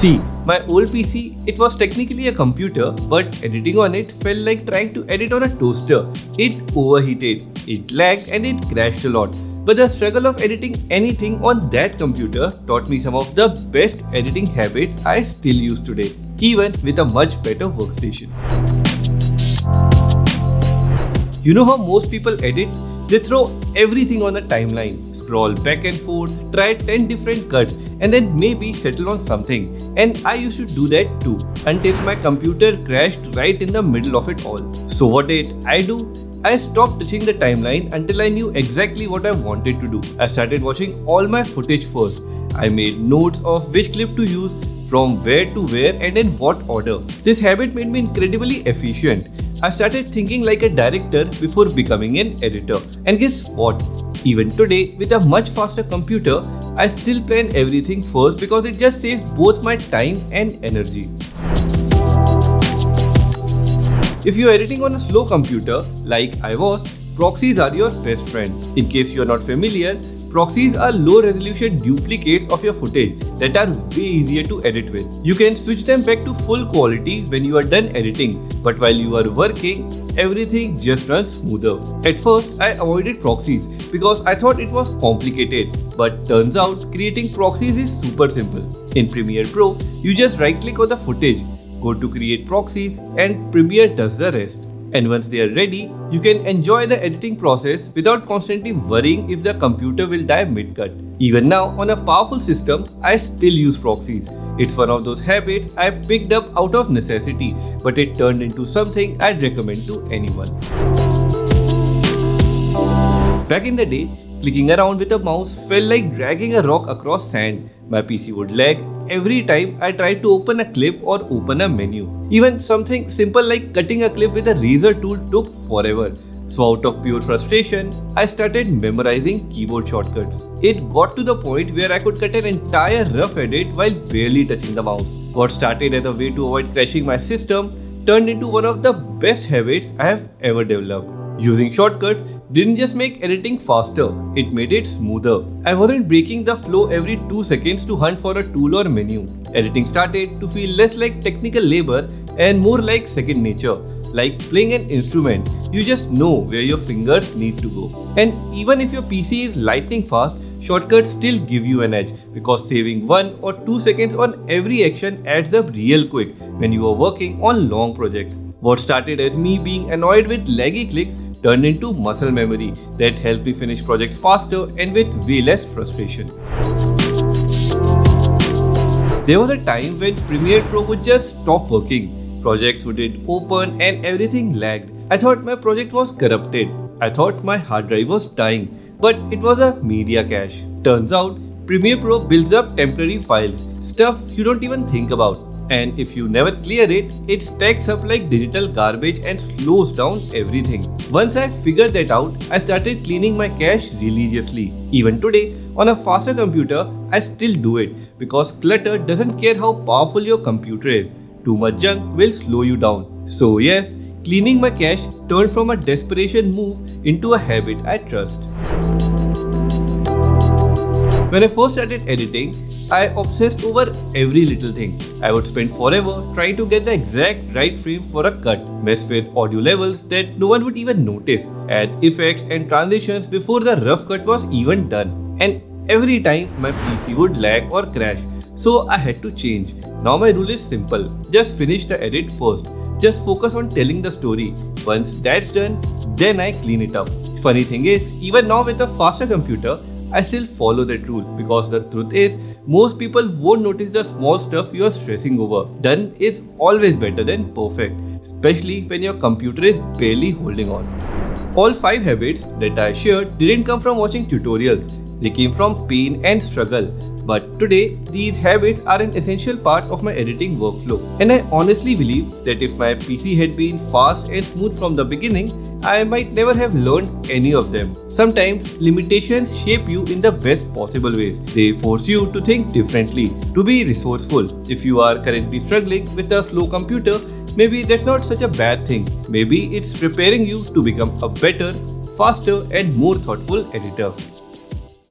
See, my old PC, it was technically a computer, but editing on it felt like trying to edit on a toaster. It overheated, it lagged, and it crashed a lot. But the struggle of editing anything on that computer taught me some of the best editing habits I still use today, even with a much better workstation. You know how most people edit? They throw everything on a timeline, scroll back and forth, try 10 different cuts, and then maybe settle on something. And I used to do that too, until my computer crashed right in the middle of it all. So what did I do? I stopped touching the timeline until I knew exactly what I wanted to do. I started watching all my footage first. I made notes of which clip to use, from where to where, and in what order. This habit made me incredibly efficient. I started thinking like a director before becoming an editor. And guess what? Even today, with a much faster computer, I still plan everything first because it just saves both my time and energy. If you're editing on a slow computer, like I was, proxies are your best friend. In case you're not familiar, proxies are low-resolution duplicates of your footage that are way easier to edit with. You can switch them back to full quality when you are done editing, but while you are working, everything just runs smoother. At first, I avoided proxies because I thought it was complicated, but turns out creating proxies is super simple. In Premiere Pro, you just right-click on the footage, go to Create Proxies, and Premiere does the rest. And once they are ready, you can enjoy the editing process without constantly worrying if the computer will die mid-cut. Even now, on a powerful system, I still use proxies. It's one of those habits I picked up out of necessity, but it turned into something I'd recommend to anyone. Back in the day, clicking around with a mouse felt like dragging a rock across sand. My PC would lag every time I tried to open a clip or open a menu. Even something simple like cutting a clip with a razor tool took forever. So out of pure frustration, I started memorizing keyboard shortcuts. It got to the point where I could cut an entire rough edit while barely touching the mouse. What started as a way to avoid crashing my system turned into one of the best habits I have ever developed. Using shortcuts didn't just make editing faster, it made it smoother. I wasn't breaking the flow every 2 seconds to hunt for a tool or menu. Editing started to feel less like technical labor and more like second nature. Like playing an instrument, you just know where your fingers need to go. And even if your PC is lightning fast, shortcuts still give you an edge because saving 1 or 2 seconds on every action adds up real quick when you are working on long projects. What started as me being annoyed with laggy clicks turned into muscle memory that helped me finish projects faster and with way less frustration. There was a time when Premiere Pro would just stop working. Projects wouldn't open and everything lagged. I thought my project was corrupted. I thought my hard drive was dying, but it was a media cache. Turns out, Premiere Pro builds up temporary files, stuff you don't even think about. And if you never clear it, it stacks up like digital garbage and slows down everything. Once I figured that out, I started cleaning my cache religiously. Even today, on a faster computer, I still do it because clutter doesn't care how powerful your computer is. Too much junk will slow you down. So yes, cleaning my cache turned from a desperation move into a habit I trust. When I first started editing, I obsessed over every little thing. I would spend forever trying to get the exact right frame for a cut, mess with audio levels that no one would even notice, add effects and transitions before the rough cut was even done. And every time my PC would lag or crash, so I had to change. Now my rule is simple, just finish the edit first. Just focus on telling the story. Once that's done, then I clean it up. Funny thing is, even now with a faster computer, I still follow that rule because the truth is, most people won't notice the small stuff you are stressing over. Done is always better than perfect, especially when your computer is barely holding on. All 5 habits that I shared didn't come from watching tutorials. They came from pain and struggle. But today, these habits are an essential part of my editing workflow. And I honestly believe that if my PC had been fast and smooth from the beginning, I might never have learned any of them. Sometimes, limitations shape you in the best possible ways. They force you to think differently, to be resourceful. If you are currently struggling with a slow computer, maybe that's not such a bad thing. Maybe it's preparing you to become a better, faster, and more thoughtful editor.